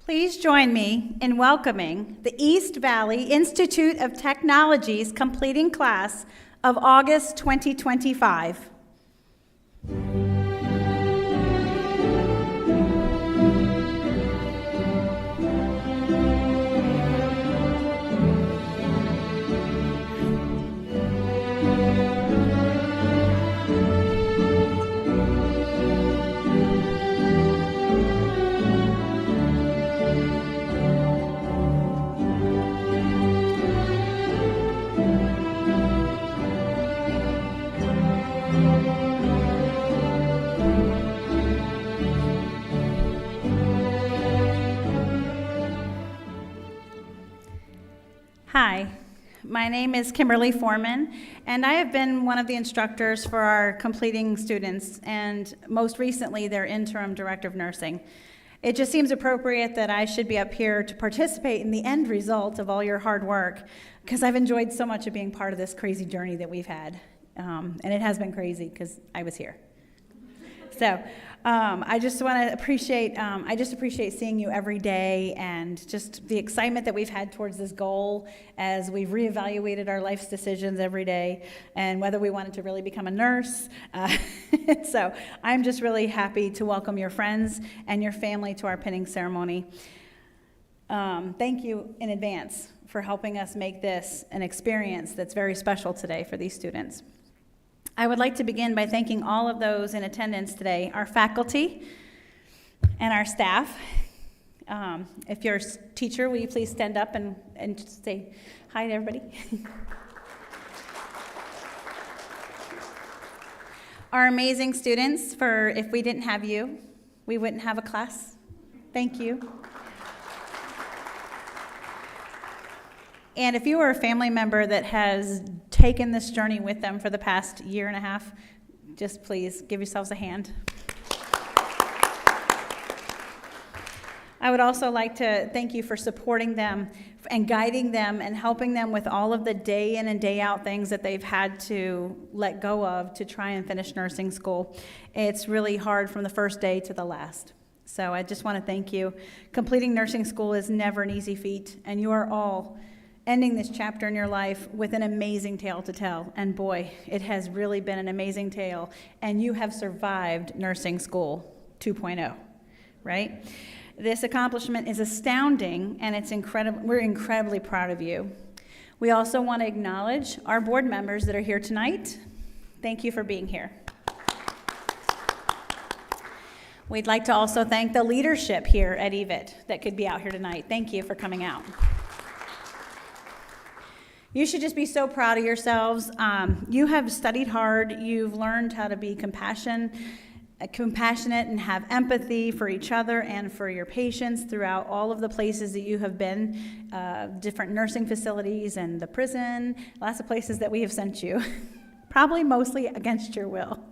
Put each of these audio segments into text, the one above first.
Please join me in welcoming the East Valley Institute of Technology's completing class of August 2025. Hi, my name is Kimberly Foreman, and I have been one of the instructors for our completing students, and most recently, their interim director of nursing. It just seems appropriate that I should be up here to participate in the end result of all your hard work, because I've enjoyed so much of being part of this crazy journey that we've had, and it has been crazy because I was here. So I just want to appreciate, seeing you every day and just the excitement that we've had towards this goal as we've reevaluated our life's decisions every day and whether we wanted to really become a nurse. So I'm just really happy to welcome your friends and your family to our pinning ceremony. Thank you in advance for helping us make this an experience that's very special today for these students. I would like to begin by thanking all of those in attendance today, our faculty and our staff. If you're a teacher, will you please stand up and just say hi to everybody? Our amazing students, if we didn't have you, we wouldn't have a class. Thank you. And if you are a family member that has taken this journey with them for the past year and a half, just please give yourselves a hand. I would also like to thank you for supporting them and guiding them and helping them with all of the day in and day out things that they've had to let go of to try and finish nursing school. It's really hard from the first day to the last. So I just want to thank you. Completing nursing school is never an easy feat, and you are all ending this chapter in your life with an amazing tale to tell. And boy, it has really been an amazing tale. And you have survived nursing school 2.0, right? This accomplishment is astounding, and it's incredible. We're incredibly proud of you. We also want to acknowledge our board members that are here tonight. Thank you for being here. We'd like to also thank the leadership here at EVIT that could be out here tonight. Thank you for coming out. You should just be so proud of yourselves. You have studied hard. You've learned how to be compassionate and have empathy for each other and for your patients throughout all of the places that you have been, different nursing facilities and the prison, lots of places that we have sent you, probably mostly against your will.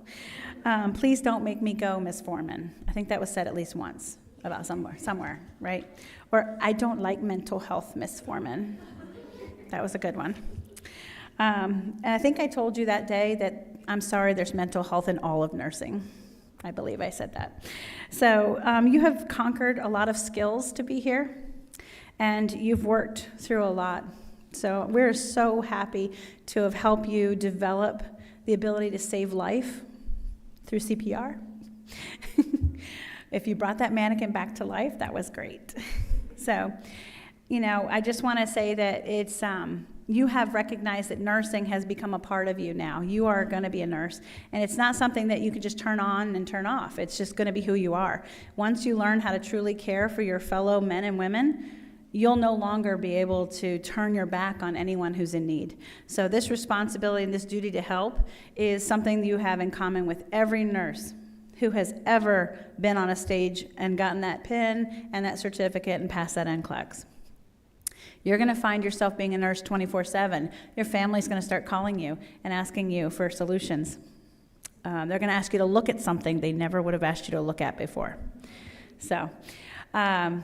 Please don't make me go, Miss Foreman. I think that was said at least once about somewhere, right? Or I don't like mental health, Miss Foreman. That was a good one. And I think I told you that day that I'm sorry there's mental health in all of nursing. I believe I said that. So you have conquered a lot of skills to be here, and you've worked through a lot. So we're so happy to have helped you develop the ability to save life through CPR. If you brought that mannequin back to life, that was great. So, I just want to say that it's you have recognized that nursing has become a part of you now. You are going to be a nurse, and it's not something that you can just turn on and turn off. It's just going to be who you are. Once you learn how to truly care for your fellow men and women, you'll no longer be able to turn your back on anyone who's in need. So this responsibility and this duty to help is something you have in common with every nurse who has ever been on a stage and gotten that pin and that certificate and passed that NCLEX. You're going to find yourself being a nurse 24/7. Your family's going to start calling you and asking you for solutions. They're going to ask you to look at something they never would have asked you to look at before. So I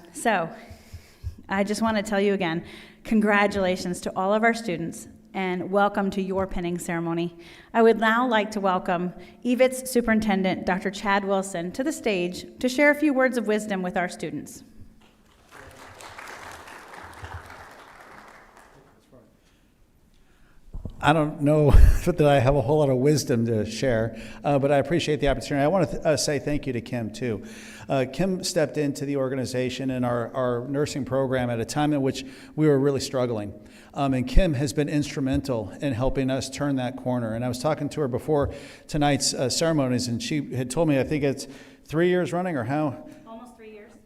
just want to tell you again, congratulations to all of our students and welcome to your pinning ceremony. I would now like to welcome EVIT's superintendent, Dr. Chad Wilson, to the stage to share a few words of wisdom with our students. I don't know that I have a whole lot of wisdom to share, but I appreciate the opportunity. I want to say thank you to Kim, too. Kim stepped into the organization and our nursing program at a time in which we were really struggling. And Kim has been instrumental in helping us turn that corner. And I was talking to her before tonight's ceremonies, and she had told me, I think it's 3 years running, or how?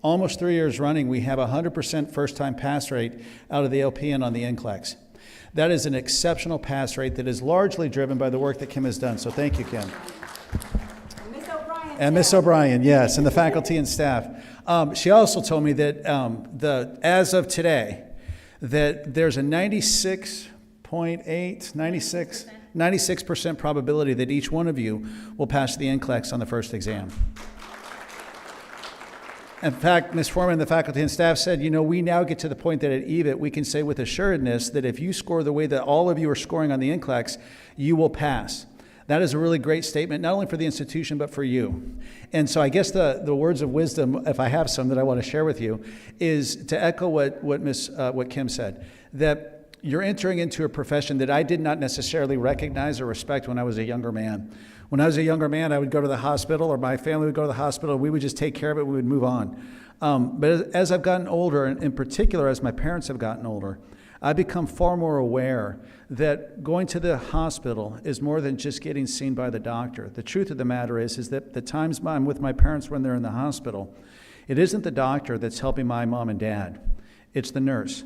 Almost 3 years running, we have a 100% first-time pass rate out of the LPN on the NCLEX. That is an exceptional pass rate that is largely driven by the work that Kim has done. So thank you, Kim. Miss O'Brien. And Miss O'Brien, yes, and the faculty and staff. She also told me that as of today, that there's a 96% probability that each one of you will pass the NCLEX on the first exam. In fact, Ms. Foreman and the faculty and staff said, we now get to the point that at EVIT, we can say with assuredness that if you score the way that all of you are scoring on the NCLEX, you will pass. That is a really great statement, not only for the institution, but for you. And so I guess the words of wisdom, if I have some that I want to share with you, is to echo what Kim said, that you're entering into a profession that I did not necessarily recognize or respect when I was a younger man. When I was a younger man, I would go to the hospital, or my family would go to the hospital. We would just take care of it. We would move on. But as I've gotten older, and in particular as my parents have gotten older, I've become far more aware that going to the hospital is more than just getting seen by the doctor. The truth of the matter is that the times I'm with my parents when they're in the hospital, it isn't the doctor that's helping my mom and dad. It's the nurse.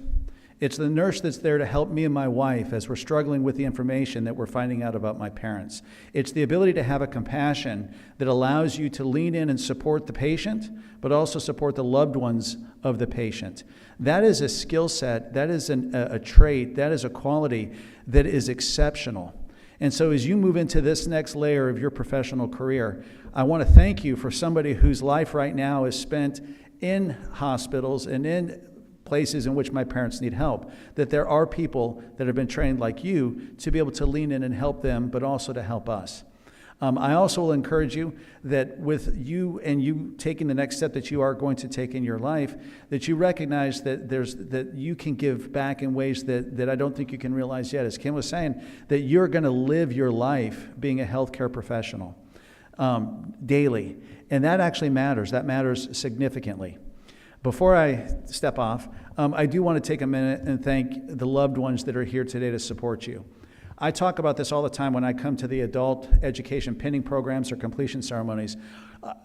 It's the nurse that's there to help me and my wife as we're struggling with the information that we're finding out about my parents. It's the ability to have a compassion that allows you to lean in and support the patient, but also support the loved ones of the patient. That is a skill set, that is a trait, that is a quality that is exceptional. And so as you move into this next layer of your professional career, I want to thank you for somebody whose life right now is spent in hospitals and in places in which my parents need help, that there are people that have been trained like you to be able to lean in and help them, but also to help us. I also will encourage you that with you taking the next step that you are going to take in your life, that you recognize that you can give back in ways that I don't think you can realize yet. As Kim was saying, that you're going to live your life being a healthcare professional daily. And that actually matters. That matters significantly. Before I step off, I do want to take a minute and thank the loved ones that are here today to support you. I talk about this all the time when I come to the adult education pinning programs or completion ceremonies.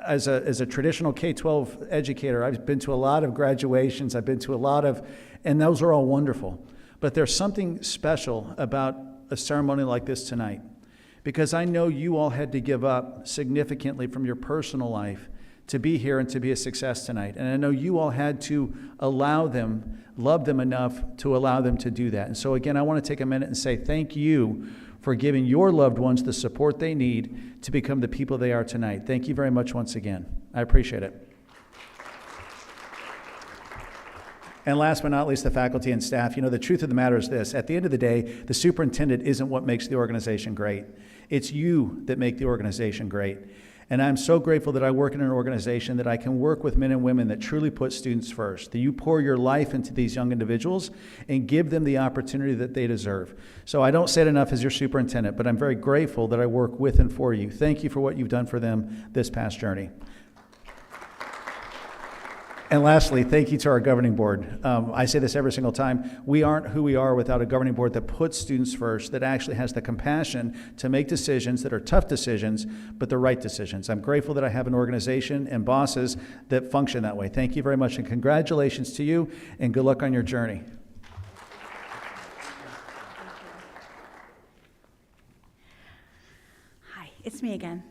As a traditional K-12 educator, I've been to a lot of graduations, and those are all wonderful. But there's something special about a ceremony like this tonight, because I know you all had to give up significantly from your personal life to be here and to be a success tonight. And I know you all had to love them enough to allow them to do that. And so again, I want to take a minute and say thank you for giving your loved ones the support they need to become the people they are tonight. Thank you very much once again. I appreciate it. And last but not least, the faculty and staff. The truth of the matter is this. At the end of the day, the superintendent isn't what makes the organization great. It's you that make the organization great. And I'm so grateful that I work in an organization that I can work with men and women that truly put students first, that you pour your life into these young individuals and give them the opportunity that they deserve. So I don't say it enough as your superintendent, but I'm very grateful that I work with and for you. Thank you for what you've done for them this past journey. And lastly, thank you to our governing board. I say this every single time. We aren't who we are without a governing board that puts students first, that actually has the compassion to make decisions that are tough decisions, but the right decisions. I'm grateful that I have an organization and bosses that function that way. Thank you very much, and congratulations to you, and good luck on your journey. Hi, it's me again.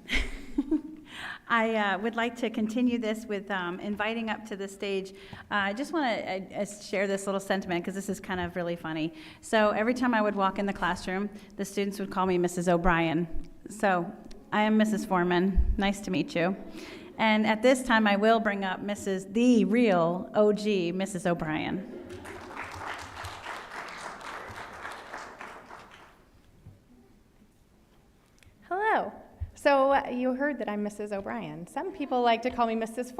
I would like to continue this with inviting up to the stage. I just want to share this little sentiment because this is kind of really funny. So every time I would walk in the classroom, the students would call me Mrs. O'Brien. So I am Mrs. Foreman. Nice to meet you. And at this time, I will bring up the real OG, Mrs. O'Brien. Hello. So you heard that I'm Mrs. O'Brien. Some people like to call me Mrs.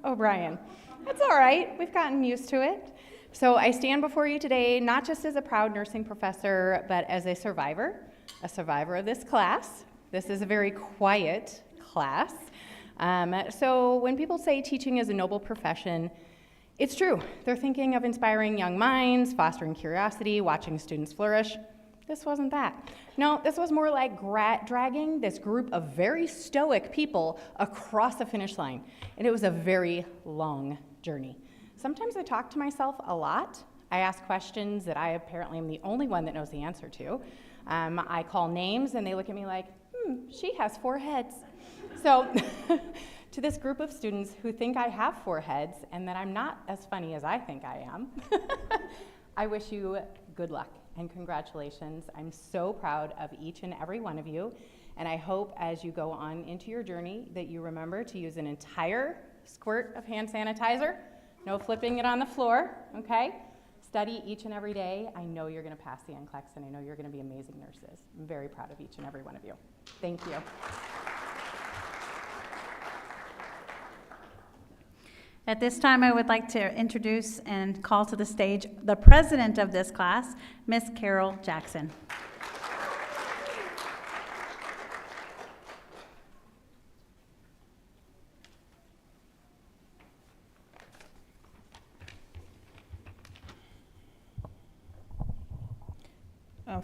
O'Brien. That's all right. We've gotten used to it. So I stand before you today not just as a proud nursing professor, but as a survivor of this class. This is a very quiet class. So when people say teaching is a noble profession, it's true. They're thinking of inspiring young minds, fostering curiosity, watching students flourish. This wasn't that. No, this was more like dragging this group of very stoic people across the finish line. And it was a very long journey. Sometimes I talk to myself a lot. I ask questions that I apparently am the only one that knows the answer to. I call names and they look at me like, she has 4 heads. So to this group of students who think I have 4 heads and that I'm not as funny as I think I am, I wish you good luck and congratulations. I'm so proud of each and every one of you, and I hope as you go on into your journey that you remember to use an entire squirt of hand sanitizer, no flipping it on the floor, okay? Study each and every day. I know you're gonna pass the NCLEX, and I know you're gonna be amazing nurses. I'm very proud of each and every one of you. Thank you. At this time, I would like to introduce and call to the stage the president of this class, Miss Carol Jackson.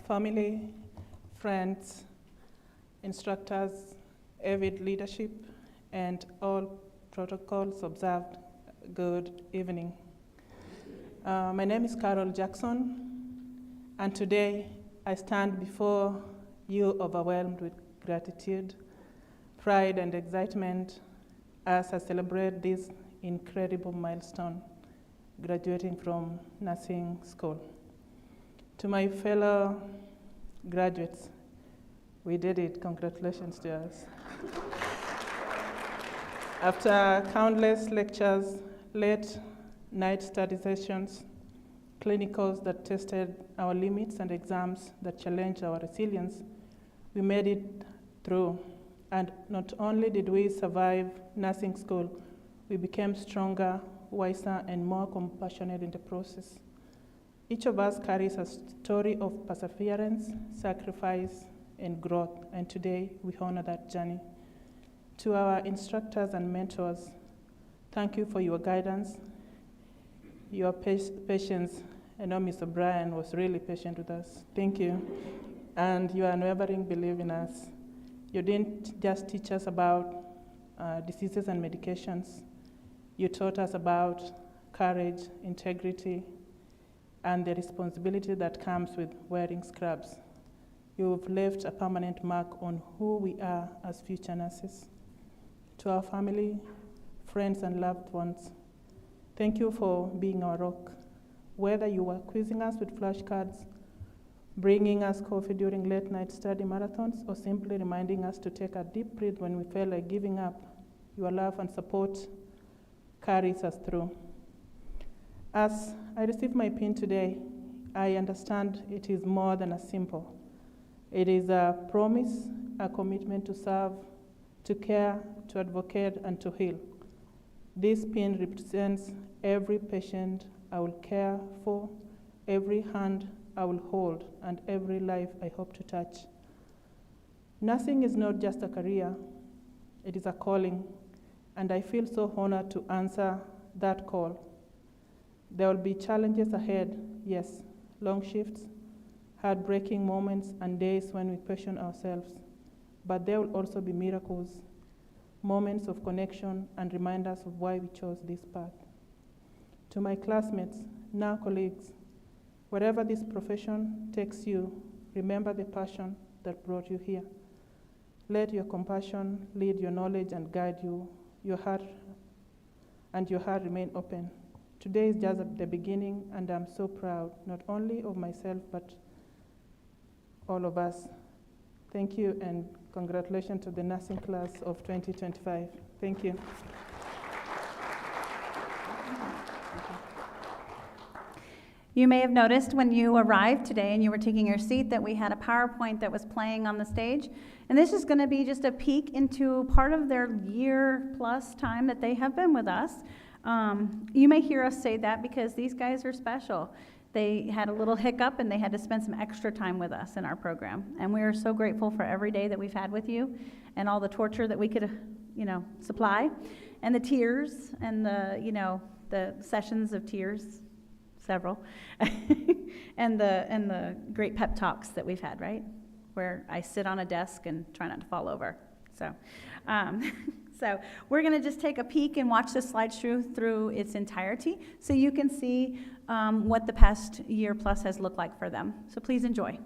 Family, friends, instructors, EVIT leadership, and all protocols observed, good evening. My name is Carol Jackson, and today I stand before you overwhelmed with gratitude, pride, and excitement as I celebrate this incredible milestone, graduating from nursing school. To my fellow graduates, we did it. Congratulations to us. After countless lectures, late night study sessions, clinicals that tested our limits, and exams that challenged our resilience, we made it through. And not only did we survive nursing school, we became stronger, wiser, and more compassionate in the process. Each of us carries a story of perseverance, sacrifice, and growth, and today we honor that journey. To our instructors and mentors, thank you for your guidance, your patience. I know Mr. Brian was really patient with us. Thank you. And your unwavering belief in us. You didn't just teach us about diseases and medications. You taught us about courage, integrity, and the responsibility that comes with wearing scrubs. You've left a permanent mark on who we are as future nurses. To our family, friends, and loved ones, thank you for being our rock. Whether you were quizzing us with flashcards, bringing us coffee during late night study marathons, or simply reminding us to take a deep breath when we feel like giving up, your love and support carries us through. As I receive my pin today, I understand it is more than a symbol. It is a promise, a commitment to serve, to care, to advocate, and to heal. This pin represents every patient I will care for, every hand I will hold, and every life I hope to touch. Nursing is not just a career, it is a calling, and I feel so honored to answer that call. There will be challenges ahead, yes, long shifts, heartbreaking moments, and days when we question ourselves. But there will also be miracles, moments of connection, and reminders of why we chose this path. To my classmates, now colleagues, wherever this profession takes you, remember the passion that brought you here. Let your compassion lead your knowledge and guide you, your heart remain open. Today is just the beginning, and I'm so proud, not only of myself, but all of us. Thank you, and congratulations to the nursing class of 2025. Thank you. You may have noticed when you arrived today and you were taking your seat that we had a PowerPoint that was playing on the stage. And this is going to be just a peek into part of their year-plus time that they have been with us. You may hear us say that because these guys are special. They had a little hiccup and they had to spend some extra time with us in our program. And we are so grateful for every day that we've had with you and all the torture that we could, supply, and the tears and the sessions of tears, several, and the great pep talks that we've had, right? Where I sit on a desk and try not to fall over. So, so we're going to just take a peek and watch the slideshow through its entirety so you can see what the past year plus has looked like for them. So please enjoy.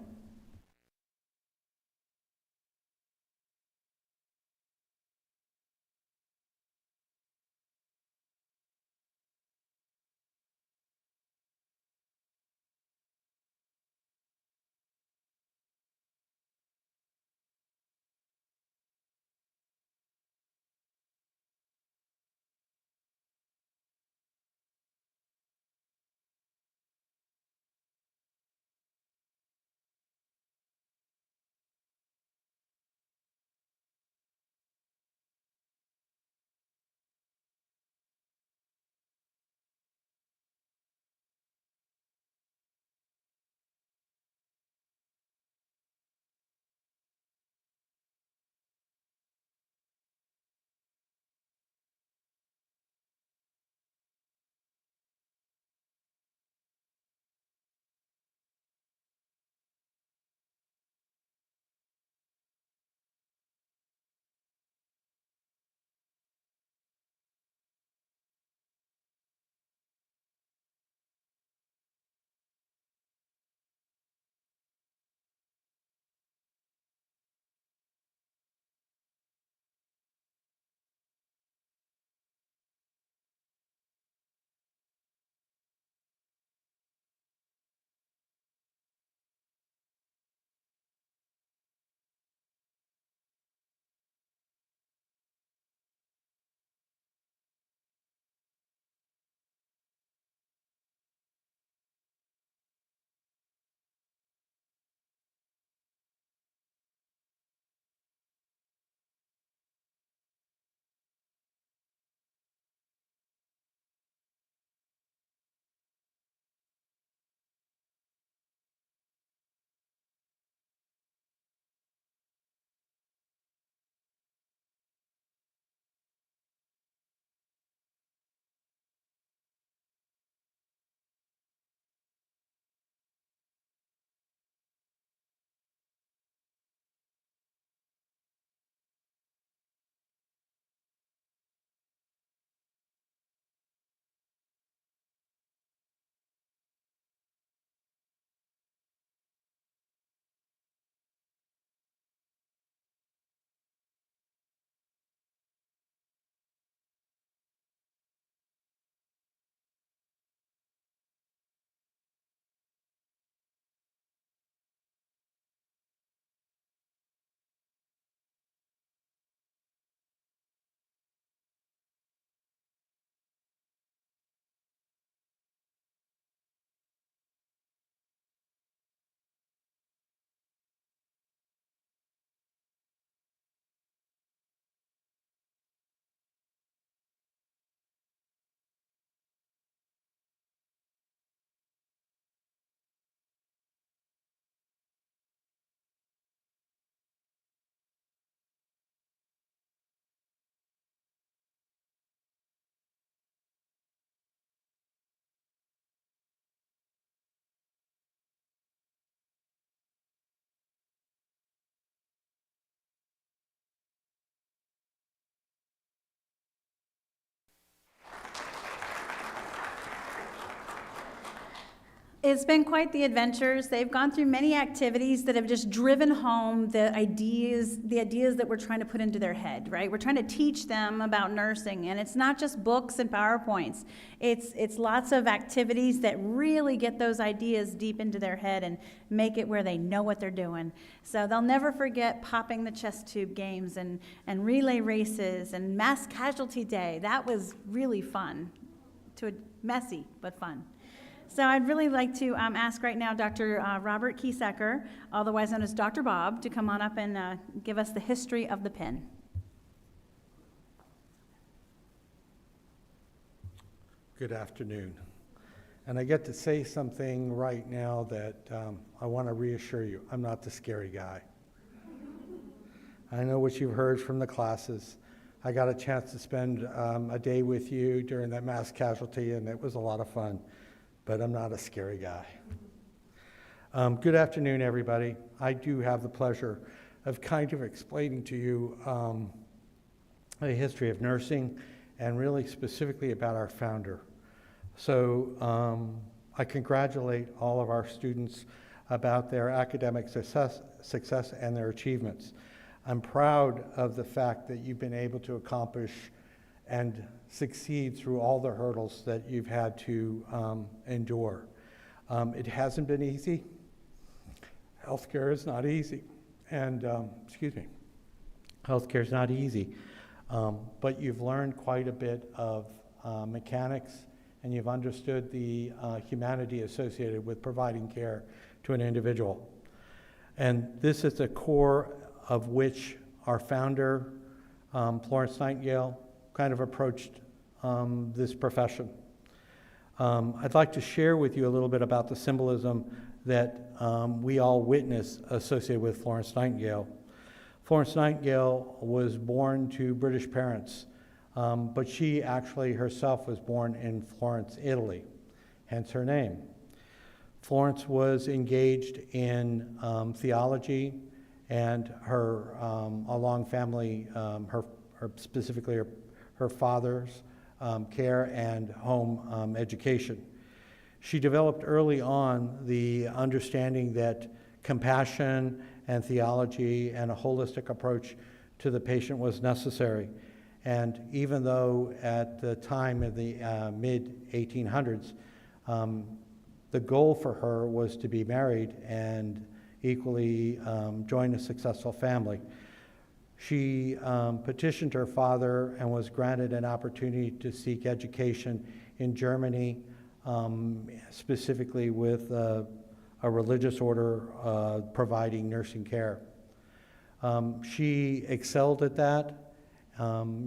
It's been quite the adventures. They've gone through many activities that have just driven home the ideas that we're trying to put into their head, right? We're trying to teach them about nursing, and it's not just books and PowerPoints. It's lots of activities that really get those ideas deep into their head and make it where they know what they're doing. So they'll never forget popping the chest tube games and relay races and mass casualty day. That was really fun, messy, but fun. So I'd really like to ask right now Dr. Robert Kiesecker, otherwise known as Dr. Bob, to come on up and give us the history of the pen. Good afternoon. And I get to say something right now that I want to reassure you, I'm not the scary guy. I know what you've heard from the classes. I got a chance to spend a day with you during that mass casualty, and it was a lot of fun, but I'm not a scary guy. Good afternoon, everybody. I do have the pleasure of kind of explaining to you a history of nursing, and really specifically about our founder. So I congratulate all of our students about their academic success and their achievements. I'm proud of the fact that you've been able to accomplish and succeed through all the hurdles that you've had to endure. It hasn't been easy. Healthcare is not easy. And, healthcare is not easy. But you've learned quite a bit of mechanics, and you've understood the humanity associated with providing care to an individual. And this is the core of which our founder, Florence Nightingale, kind of approached this profession. I'd like to share with you a little bit about the symbolism that we all witness associated with Florence Nightingale. Florence Nightingale was born to British parents, but she actually herself was born in Florence, Italy, hence her name. Florence was engaged in theology, and her a long family, specifically her father's care and home education. She developed early on the understanding that compassion and theology and a holistic approach to the patient was necessary. And even though at the time of the mid-1800s, the goal for her was to be married and equally join a successful family, she petitioned her father and was granted an opportunity to seek education in Germany, specifically with a religious order providing nursing care. She excelled at that.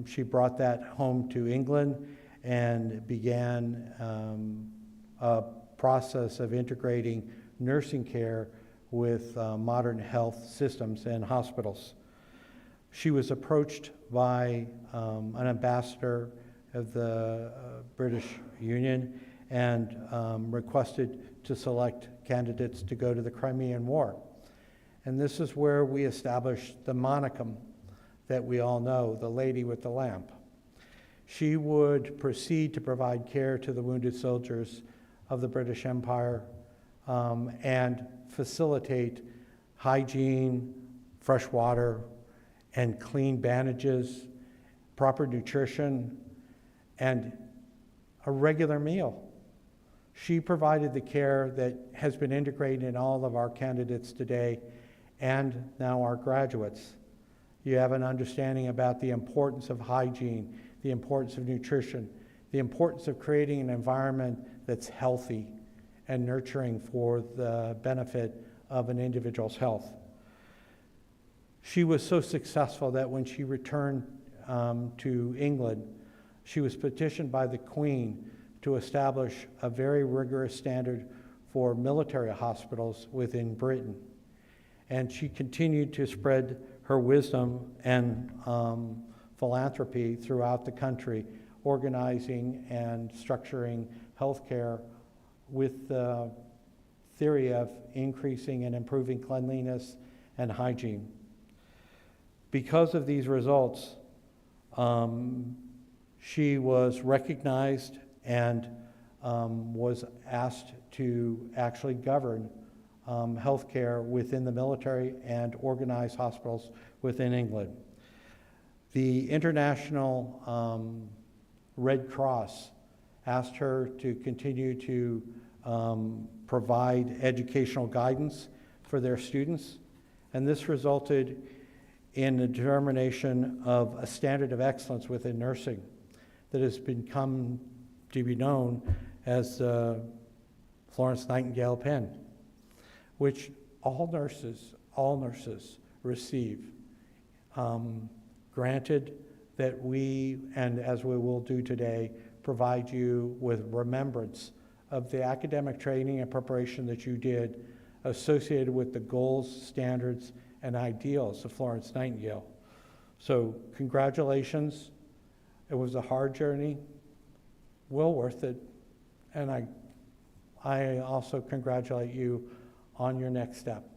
She brought that home to England and began a process of integrating nursing care with modern health systems and hospitals. She was approached by an ambassador of the British Union and requested to select candidates to go to the Crimean War. And this is where we established the monicum that we all know, the lady with the lamp. She would proceed to provide care to the wounded soldiers of the British Empire and facilitate hygiene, fresh water, and clean bandages, proper nutrition, and a regular meal. She provided the care that has been integrated in all of our candidates today and now our graduates. You have an understanding about the importance of hygiene, the importance of nutrition, the importance of creating an environment that's healthy and nurturing for the benefit of an individual's health. She was so successful that when she returned to England, she was petitioned by the Queen to establish a very rigorous standard for military hospitals within Britain. And she continued to spread her wisdom and philanthropy throughout the country, organizing and structuring healthcare with the theory of increasing and improving cleanliness and hygiene. Because of these results, she was recognized and was asked to actually govern healthcare within the military and organize hospitals within England. The International Red Cross asked her to continue to provide educational guidance for their students, and this resulted in the determination of a standard of excellence within nursing that has become to be known as the Florence Nightingale Pin, which all nurses receive. Granted that we, and as we will do today, provide you with remembrance of the academic training and preparation that you did associated with the goals, standards, and ideals of Florence Nightingale. So congratulations. It was a hard journey, well worth it, and I also congratulate you on your next step.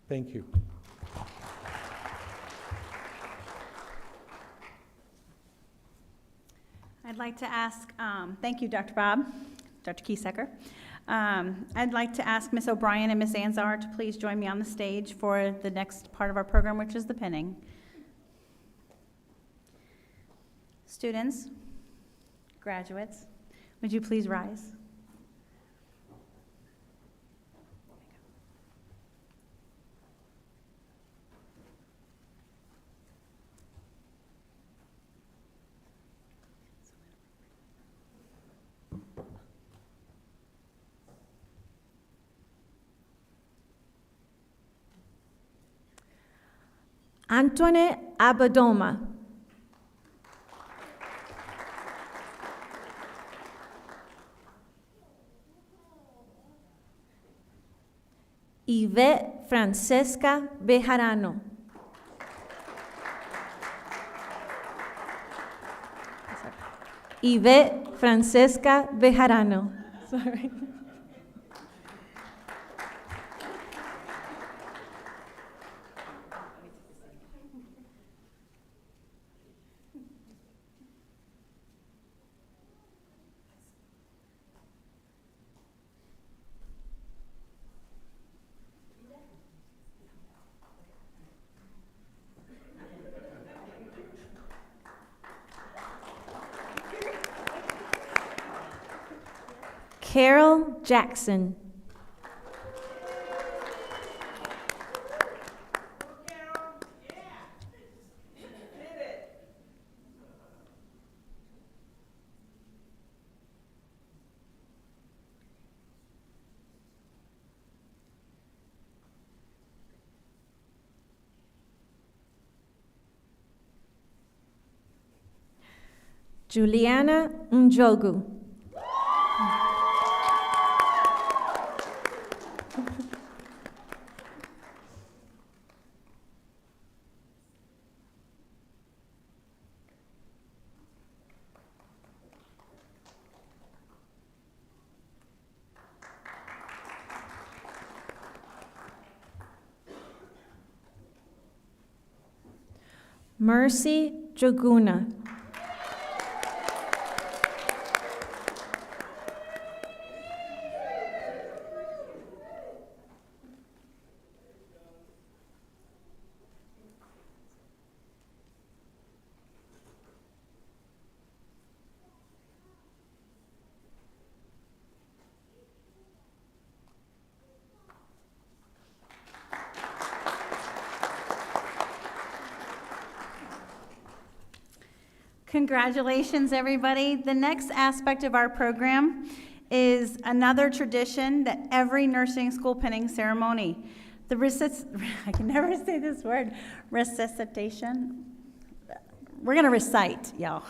Thank you. I'd like to ask, thank you, Dr. Bob, Dr. Kiesecker. I'd like to ask Ms. O'Brien and Ms. Anzar to please join me on the stage for the next part of our program, which is the pinning. Students, graduates, would you please rise? Antoine Abadoma. EVIT Francesca Bejarano. EVIT Francesca Bejarano. Sorry. Carol Jackson. Juliana Njogu. Mercy Jaguna. Congratulations, everybody. The next aspect of our program is another tradition that every nursing school pinning ceremony, I can never say this word, resuscitation. We're going to recite, y'all.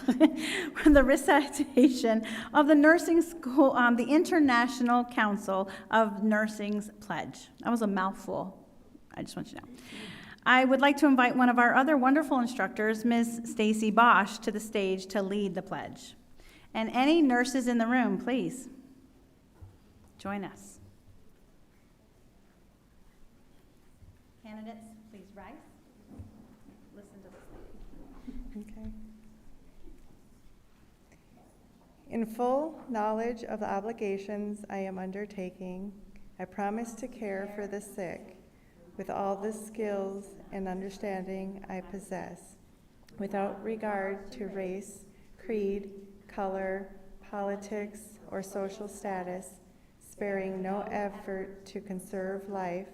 The recitation of the nursing school, the International Council of Nursing's pledge. That was a mouthful. I just want you to know. I would like to invite one of our other wonderful instructors, Ms. Stacy Bosch, to the stage to lead the pledge. And any nurses in the room, please join us. Candidates, please rise. Listen to this. Okay. In full knowledge of the obligations I am undertaking, I promise to care for the sick with all the skills and understanding I possess, without regard to race, creed, color, politics, or social status, sparing no effort to conserve life,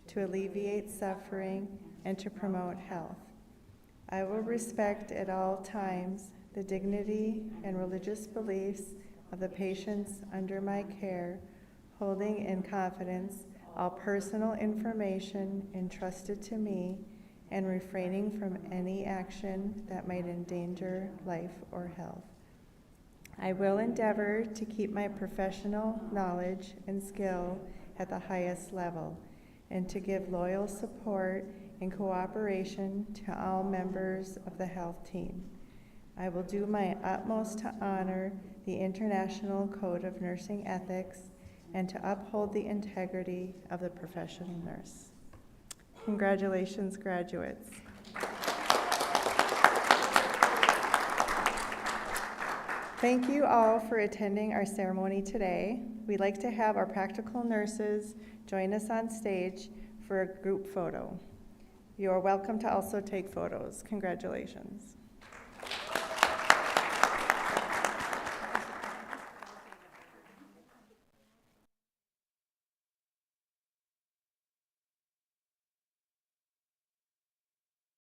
to alleviate suffering, and to promote health. I will respect at all times the dignity and religious beliefs of the patients under my care, holding in confidence all personal information entrusted to me and refraining from any action that might endanger life or health. I will endeavor to keep my professional knowledge and skill at the highest level and to give loyal support and cooperation to all members of the health team. I will do my utmost to honor the International Code of Nursing Ethics and to uphold the integrity of the professional nurse. Congratulations, graduates. Thank you all for attending our ceremony today. We'd like to have our practical nurses join us on stage for a group photo. You are welcome to also take photos. Congratulations.